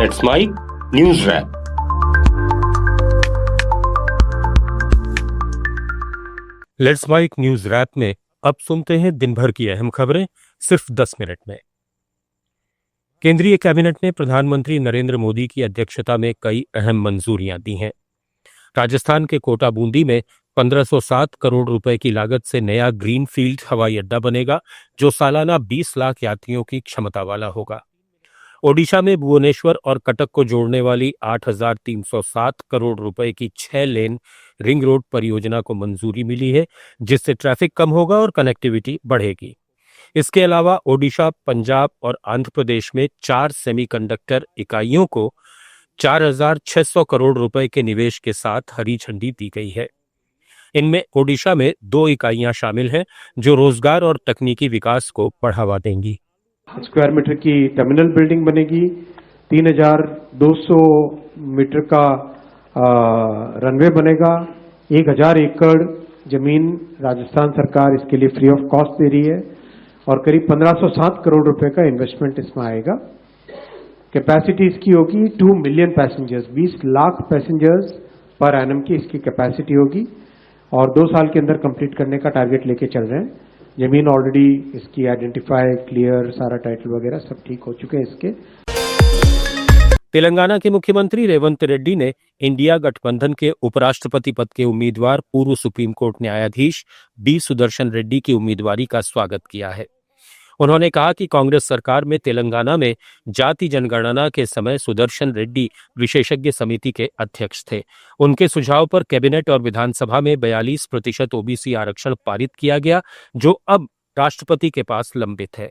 It's my news wrap. Let's mike news wrap में अब सुनते हैं दिन भर की अहम खबरें सिर्फ 10 मिनट में। केंद्रीय कैबिनेट ने प्रधानमंत्री नरेंद्र मोदी की अध्यक्षता में कई अहम मंजूरियां दी हैं। राजस्थान के कोटा बूंदी में 1507 करोड़ रुपए की लागत से नया ग्रीनफील्ड हवाई अड्डा बनेगा, जो सालाना 20 लाख यात्रियों की क्षमता वाला होगा। ओडिशा में भुवनेश्वर और कटक को जोड़ने वाली 8,307 करोड़ रुपए की 6 लेन रिंग रोड परियोजना को मंजूरी मिली है, जिससे ट्रैफिक कम होगा और कनेक्टिविटी बढ़ेगी। इसके अलावा ओडिशा, पंजाब और आंध्र प्रदेश में 4 सेमीकंडक्टर इकाइयों को 4,600 करोड़ रुपए के निवेश के साथ हरी झंडी दी गई है। इनमें ओडिशा में 2 इकाइयां शामिल हैं, जो रोजगार और तकनीकी विकास को बढ़ावा देंगी। स्क्वायर मीटर की टर्मिनल बिल्डिंग बनेगी, 3,200 मीटर का रनवे बनेगा, 1,000 एकड़ जमीन राजस्थान सरकार इसके लिए फ्री ऑफ कॉस्ट दे रही है और करीब 1,507 करोड़ रुपए का इन्वेस्टमेंट इसमें आएगा। कैपेसिटी इसकी होगी 2 million passengers, 20 lakh passengers per annum की इसकी कैपेसिटी होगी और 2 साल के अंदर कंप्लीट करने का टारगेट लेके चल रहे हैं। जमीन ऑलरेडी इसकी आइडेंटिफाई, क्लियर, सारा टाइटल वगैरह सब ठीक हो चुके हैं इसके। तेलंगाना के मुख्यमंत्री रेवंत रेड्डी ने इंडिया गठबंधन के उपराष्ट्रपति पद के उम्मीदवार पूर्व सुप्रीम कोर्ट न्यायाधीश बी सुदर्शन रेड्डी की उम्मीदवारी का स्वागत किया है। उन्होंने कहा कि कांग्रेस सरकार में तेलंगाना में जाति जनगणना के समय सुदर्शन रेड्डी विशेषज्ञ समिति के अध्यक्ष थे। उनके सुझाव पर कैबिनेट और विधानसभा में 42% ओबीसी आरक्षण पारित किया गया, जो अब राष्ट्रपति के पास लंबित है।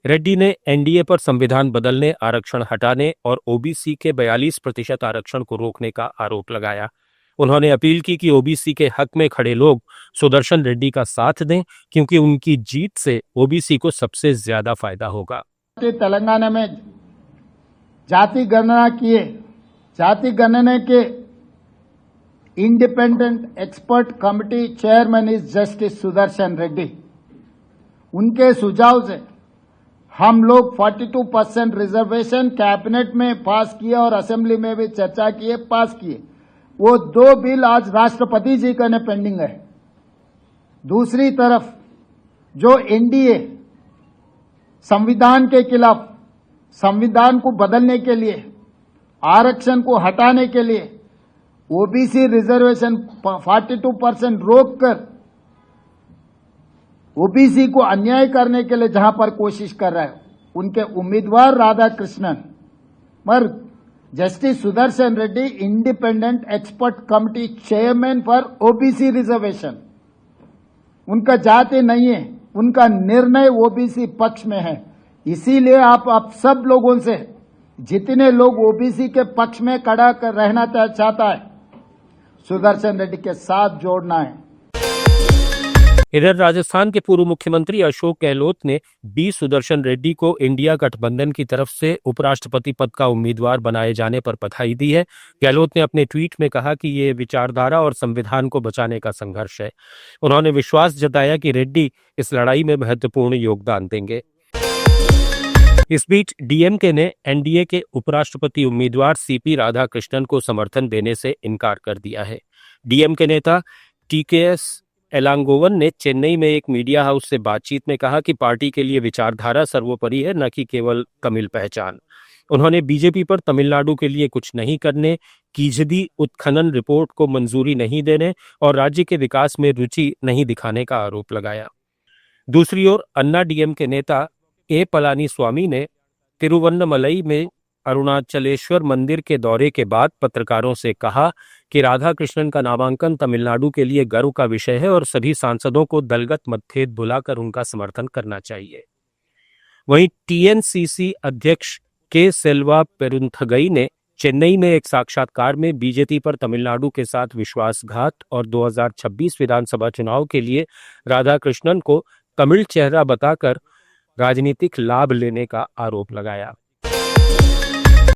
रेड्डी ने एनडीए पर संविधान बदलने, आरक्षण हटाने और ओबीसी के 42% आरक्षण को रोकने का आरोप लगाया। उन्होंने अपील की कि ओबीसी के हक में खड़े लोग सुदर्शन रेड्डी का साथ दें, क्योंकि उनकी जीत से ओबीसी को सबसे ज्यादा फायदा होगा। तेलंगाना में जाति गणना किए, जाति गणना के independent expert committee chairman is justice Sudarshan Reddy. उनके सुझाव से हम लोग 42% रिजर्वेशन कैबिनेट में पास किए और असेंबली में भी चर्चा किए, पास किए। वो 2 बिल आज राष्ट्रपति जी का पेंडिंग है। दूसरी तरफ जो एनडीए संविधान के खिलाफ, संविधान को बदलने के लिए, आरक्षण को हटाने के लिए, ओबीसी रिजर्वेशन 42% रोककर ओबीसी को अन्याय करने के लिए जहां पर कोशिश कर रहा है, उनके उम्मीदवार राधाकृष्णन मगर justice Sudarshan Reddy independent expert committee chairman for OBC reservation. उनका जाति नहीं है, उनका निर्णय ओबीसी पक्ष में है। इसीलिए आप सब लोगों से, जितने लोग ओबीसी के पक्ष में खड़ा कर रहना चाहता है, सुदर्शन रेड्डी के साथ जोड़ना है। इधर राजस्थान के पूर्व मुख्यमंत्री अशोक गहलोत ने बी सुदर्शन रेड्डी को इंडिया गठबंधन की तरफ से उपराष्ट्रपति पद का उम्मीदवार बनाए जाने पर बधाई दी है। गहलोत ने अपने ट्वीट में कहा कि ये विचारधारा और संविधान को बचाने का संघर्ष है। उन्होंने विश्वास जताया कि रेड्डी इस लड़ाई में महत्वपूर्ण योगदान देंगे। इस बीच डीएमके ने एनडीए के उपराष्ट्रपति उम्मीदवार सीपी राधाकृष्णन को समर्थन देने से इनकार कर दिया है। डीएमके नेता टीकेएस एलांगोवन ने चेन्नई में एक मीडिया हाउस से बातचीत में कहा कि पार्टी के लिए विचारधारा सर्वोपरि है, न कि केवल तमिल पहचान। उन्होंने बीजेपी पर तमिलनाडु के लिए कुछ नहीं करने, कीजदी उत्खनन रिपोर्ट को मंजूरी नहीं देने और राज्य के विकास में रुचि नहीं दिखाने का आरोप लगाया। दूसरी ओर अन्ना डीएमके नेता ए पलानी स्वामी ने तिरुवन्नमलई में अरुणाचलेश्वर मंदिर के दौरे के बाद पत्रकारों से कहा कि राधाकृष्णन का नामांकन तमिलनाडु के लिए गर्व का विषय है और सभी सांसदों को दलगत मतभेद भुलाकर उनका समर्थन करना चाहिए। वहीं टीएनसीसी अध्यक्ष के सेल्वा पेरुंथगई ने चेन्नई में एक साक्षात्कार में बीजेपी पर तमिलनाडु के साथ विश्वासघात और 2026 विधानसभा चुनाव के लिए राधाकृष्णन को तमिल चेहरा बताकर राजनीतिक लाभ लेने का आरोप लगाया।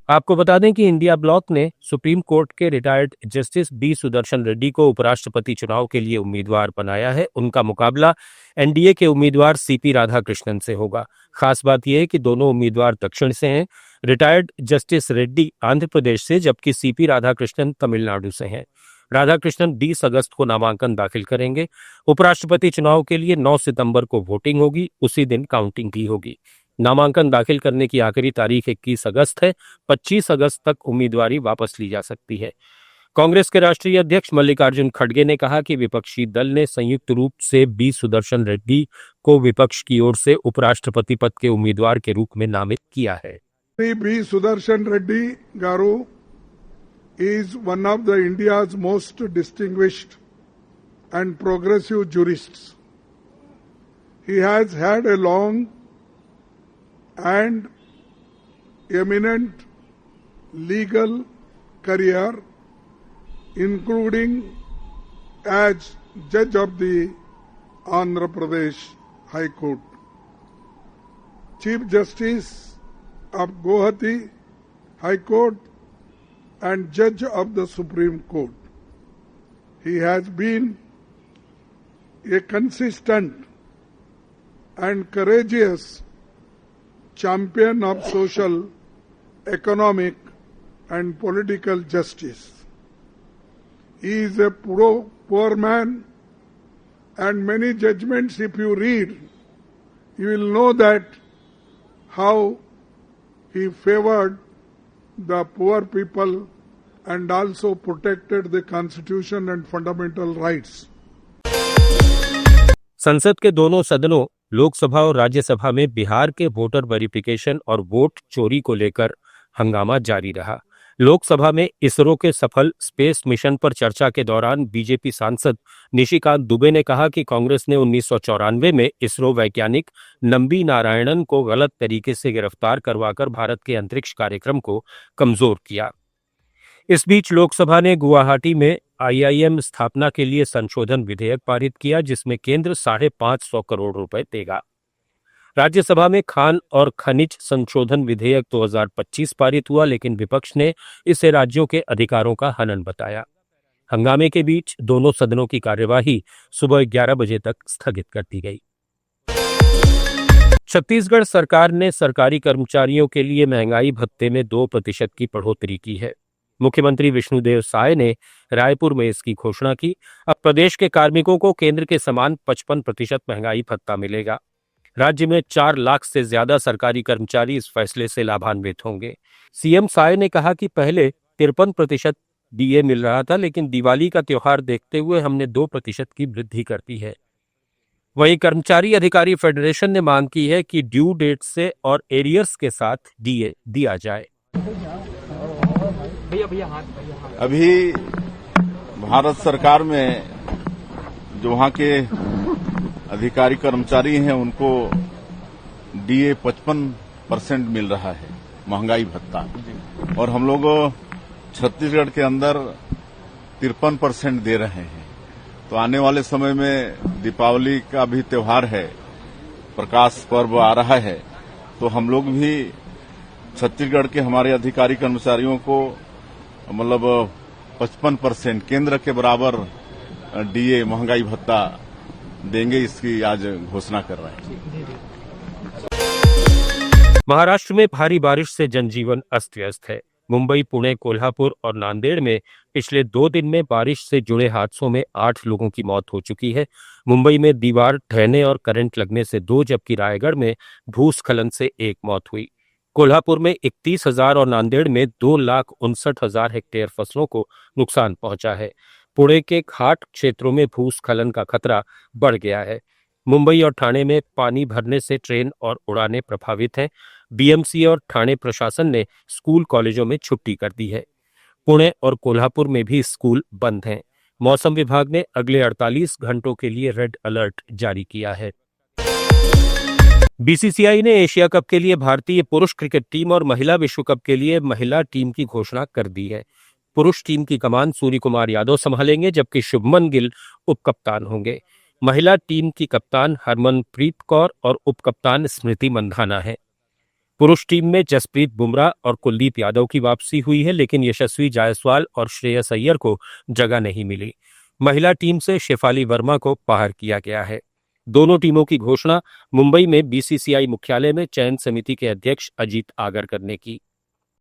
आपको बता दें कि इंडिया ब्लॉक ने सुप्रीम कोर्ट के retired justice B Sudarshan Reddy को उपराष्ट्रपति चुनाव के लिए उम्मीदवार बनाया है। उनका मुकाबला एनडीए के उम्मीदवार सीपी राधाकृष्णन से होगा। खास बात यह है कि दोनों उम्मीदवार दक्षिण से हैं। रिटायर्ड जस्टिस रेड्डी आंध्र प्रदेश से, जबकि सीपी राधाकृष्णन तमिलनाडु से हैं। राधाकृष्णन 20 अगस्त को नामांकन दाखिल करेंगे। उपराष्ट्रपति चुनाव के लिए 9 सितंबर को वोटिंग होगी, उसी दिन काउंटिंग भी होगी। नामांकन दाखिल करने की आखिरी तारीख 21 अगस्त है। 25 अगस्त तक उम्मीदवारी वापस ली जा सकती है। कांग्रेस के राष्ट्रीय अध्यक्ष मल्लिकार्जुन खड़गे ने कहा कि विपक्षी दल ने संयुक्त रूप से बी सुदर्शन रेड्डी को विपक्ष की ओर से उपराष्ट्रपति पद के उम्मीदवार के रूप में नामित किया है। B Sudarshan Reddy garu is one of the India's most distinguished and progressive jurists. He has had a long and eminent legal career, including as judge of the Andhra Pradesh High Court, Chief Justice of Guwahati High Court, and judge of the Supreme Court. He has been a consistent and courageous champion of social, economic, and political justice. He is a poor man, and many judgments, if you read, you will know that how he favored the poor people and also protected the constitution and fundamental rights. संसद के दोनों सदनों लोकसभा और राज्यसभा में बिहार के voter verification और vote चोरी को लेकर हंगामा जारी रहा। लोकसभा में इसरो के सफल स्पेस मिशन पर चर्चा के दौरान बीजेपी सांसद निशिकांत दुबे ने कहा कि कांग्रेस ने 1994 में इसरो वैज्ञानिक नंबी नारायणन को गलत तरीके से गिरफ्तार करवाकर भारत के अंतरिक्ष कार्यक्रम को कमजोर किया। इस बीच लोकसभा ने गुवाहाटी में IIM स्थापना के लिए संशोधन विधेयक पारित किया, जिसमें केंद्र 550 करोड़ रुपए देगा। राज्यसभा में खान और खनिज संशोधन विधेयक 2025 पारित हुआ, लेकिन विपक्ष ने इसे राज्यों के अधिकारों का हनन बताया। हंगामे के बीच दोनों सदनों की कार्यवाही सुबह 11 बजे तक स्थगित कर दी गई। छत्तीसगढ़ सरकार ने सरकारी कर्मचारियों के लिए महंगाई भत्ते में 2% की बढ़ोतरी की है। मुख्यमंत्री विष्णुदेव साय ने रायपुर में इसकी घोषणा की। अब प्रदेश के कार्मिकों को केंद्र के समान 55% महंगाई भत्ता मिलेगा। राज्य में 4 लाख से ज्यादा सरकारी कर्मचारी इस फैसले से लाभान्वित होंगे। सीएम साय ने कहा कि पहले 53% डीए मिल रहा था, लेकिन दिवाली का त्योहार देखते हुए हमने 2% की वृद्धि कर दी है। वहीं कर्मचारी अधिकारी फेडरेशन ने मांग की है कि ड्यू डेट से और एरियर्स के साथ डीए दिया जाए। अभी भारत सरकार में जो वहाँ के अधिकारी कर्मचारी हैं उनको डीए 55% मिल रहा है महंगाई भत्ता, और हम लोग छत्तीसगढ़ के अंदर 53% दे रहे हैं। तो आने वाले समय में दीपावली का भी त्योहार है, प्रकाश पर्व आ रहा है, तो हम लोग भी छत्तीसगढ़ के हमारे अधिकारी कर्मचारियों को मतलब 55% केंद्र के बराबर डीए महंगाई भत्ता देंगे, इसकी आज घोषणा कर रहे हैं। महाराष्ट्र में भारी बारिश से जनजीवन अस्त व्यस्त है। मुंबई, पुणे, कोल्हापुर और नांदेड़ में पिछले 2 दिन में बारिश से जुड़े हादसों में 8 लोगों की मौत हो चुकी है। मुंबई में दीवार ढहने और करंट लगने से 2, जबकि रायगढ़ में भूस्खलन से 1 मौत हुई। कोल्हापुर में 31,000 और नांदेड़ में 2,59,000 हेक्टेयर फसलों को नुकसान पहुंचा है। पुणे के घाट क्षेत्रों में भूस्खलन का खतरा बढ़ गया है। मुंबई और ठाणे में पानी भरने से ट्रेन और उड़ानें प्रभावित हैं। बीएमसी और ठाणे प्रशासन ने स्कूल कॉलेजों में छुट्टी कर दी है। पुणे और कोल्हापुर में भी स्कूल बंद हैं। मौसम विभाग ने अगले 48 घंटों के लिए रेड अलर्ट जारी किया है। बीसीसीआई ने एशिया कप के लिए भारतीय पुरुष क्रिकेट टीम और महिला विश्व कप के लिए महिला टीम की घोषणा कर दी है। पुरुष टीम की कमान सूर्य कुमार यादव संभालेंगे, जबकि शुभमन गिल उपकप्तान होंगे। महिला टीम की कप्तान हरमनप्रीत कौर और उपकप्तान स्मृति मंधाना है। पुरुष टीम में जसप्रीत बुमराह और कुलदीप यादव की वापसी हुई है, लेकिन यशस्वी जायसवाल और श्रेयस अय्यर को जगह नहीं मिली। महिला टीम से शेफाली वर्मा को बाहर किया गया है। दोनों टीमों की घोषणा मुंबई में बीसीसीआई मुख्यालय में चयन समिति के अध्यक्ष अजीत आगरकर ने की।